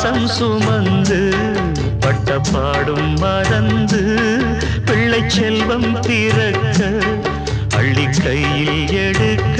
பாசம் சுமந்து பட்ட பாடும் மறந்து பிள்ளை செல்வம் பிறக்க அள்ளி கையில் எடுக்க